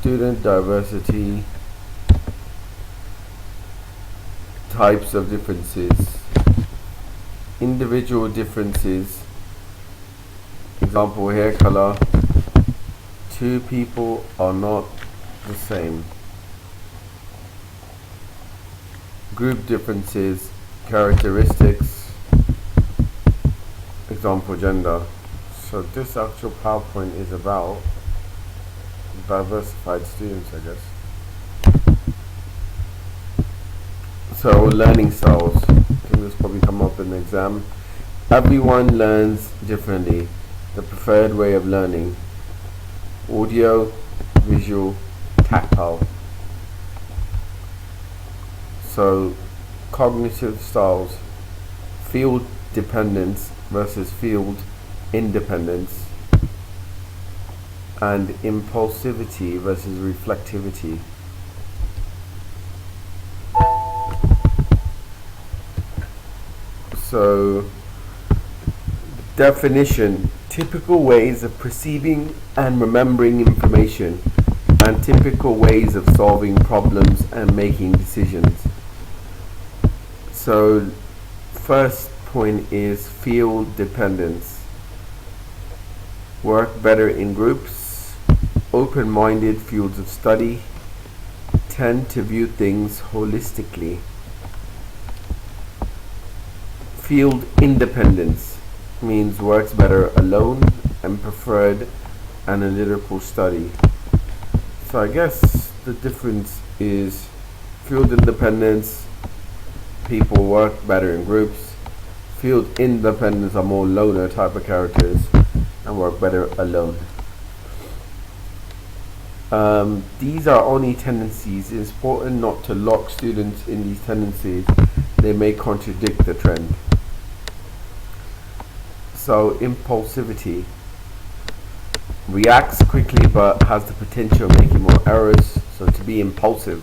Student diversity, types of differences, individual differences, example hair color, two people are not the same, group differences, characteristics, example gender. So this actual PowerPoint is about diversified students, I guess. So learning styles, I think this probably come up in the exam. Everyone learns differently. The preferred way of learning: audio, visual, tactile. So cognitive styles: field dependence versus field independence, and impulsivity versus reflectivity. So definition: typical ways of perceiving and remembering information, and typical ways of solving problems and making decisions. So first point is field dependence: work better in groups, open-minded fields of study, tend to view things holistically. Field independence means works better alone and preferred analytical study. So I guess the difference is field independence, people work better in groups. Field independence are more loner type of characters and work better alone. These are only tendencies. It's important not to lock students in these tendencies. They may contradict the trend. So impulsivity: reacts quickly but has the potential of making more errors, so to be impulsive.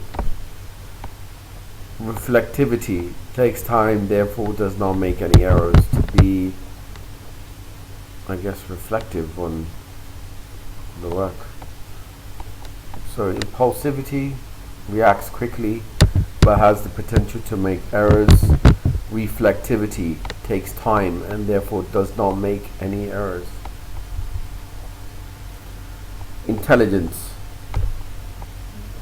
Reflectivity: takes time, therefore does not make any errors, to be, I guess, reflective on the work. So impulsivity: reacts quickly but has the potential to make errors. Reflectivity: takes time and therefore does not make any errors. Intelligence.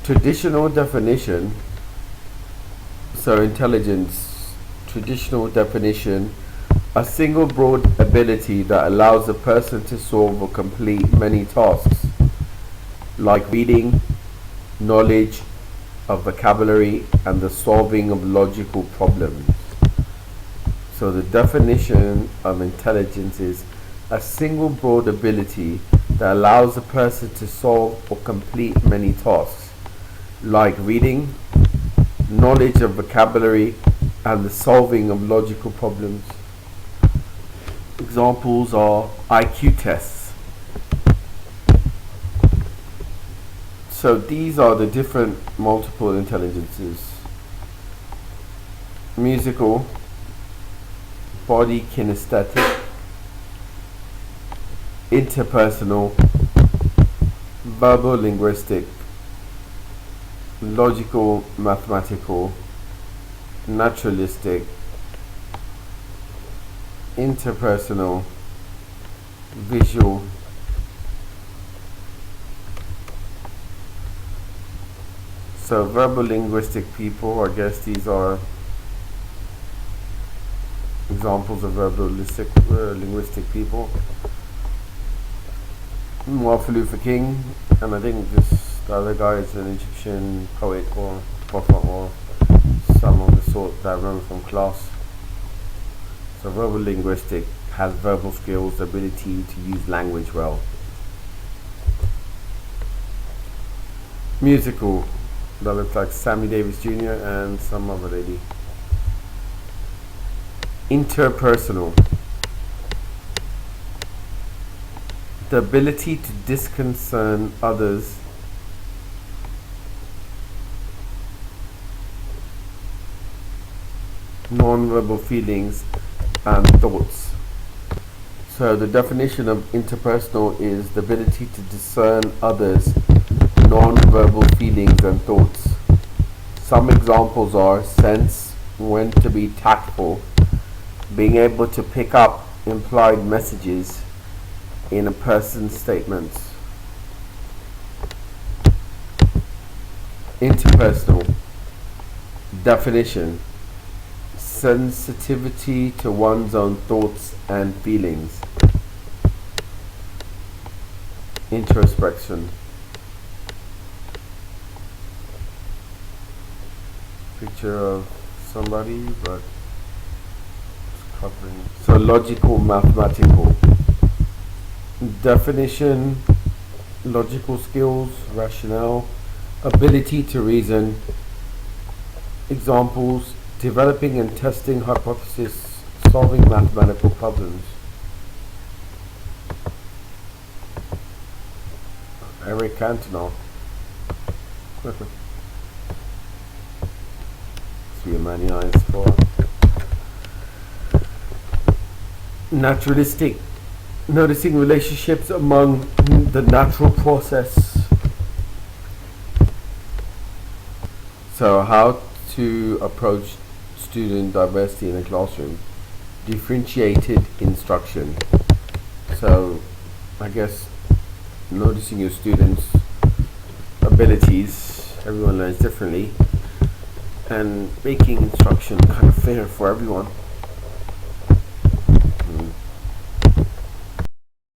Traditional definition. So intelligence, traditional definition: a single broad ability that allows a person to solve or complete many tasks, like reading, knowledge of vocabulary, and the solving of logical problems. So the definition of intelligence is a single broad ability that allows a person to solve or complete many tasks, like reading, knowledge of vocabulary, and the solving of logical problems. Examples are IQ tests. So these are the different multiple intelligences: musical, body kinesthetic, interpersonal, verbal-linguistic, logical mathematical, naturalistic, interpersonal, visual. So verbal-linguistic people, I guess these are examples of verbal-linguistic people. Martin Luther King, and I think this the other guy is an Egyptian poet or prophet or some of the sort that I remember from class. So verbal-linguistic has verbal skills, ability to use language well. Musical, that looks like Sammy Davis Jr. and some other lady. Interpersonal, the ability to disconcern others, non-verbal feelings and thoughts. So the definition of interpersonal is the ability to discern others non-verbal feelings and thoughts. Some examples are sense when to be tactful, being able to pick up implied messages in a person's statements. Interpersonal definition: sensitivity to one's own thoughts and feelings. Introspection: picture of somebody, but it's covering. So logical, mathematical. Definition: logical skills, rationale, ability to reason. Examples: developing and testing hypotheses, solving mathematical problems. Eric Cantona. See a many eyes for. Naturalistic: noticing relationships among the natural process. So how to approach student diversity in a classroom. Differentiated instruction. So I guess noticing your students' abilities, everyone learns differently, and making instruction kind of fair for everyone.